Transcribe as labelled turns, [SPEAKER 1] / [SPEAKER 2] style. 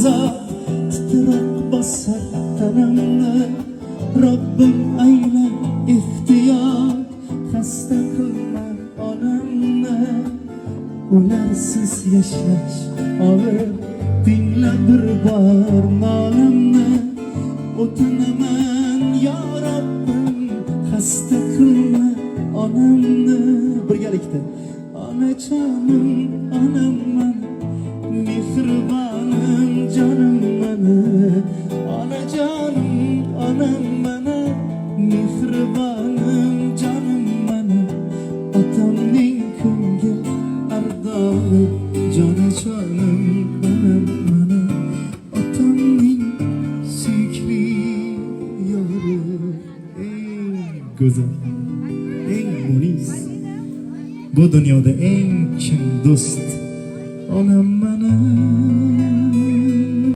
[SPEAKER 1] zot titroq bosar tanamni. Robbim ayla ehtiyot, xasta qilma onamni. Ularsiz yashash og'ir, tingla bir bor nolimni. O'tinaman ya Robbim, xasta qilma onamni. Birgalikda onajonim onam mani, mehribonim jonim mani. Onajonim onam mani, mehribonim jonim mani. Otamning ko'ngil ardori, jonajonim onam mani. Otamning suyukli yori, eng go'zal, eng munis, bu dunyoda eng chin do'st onam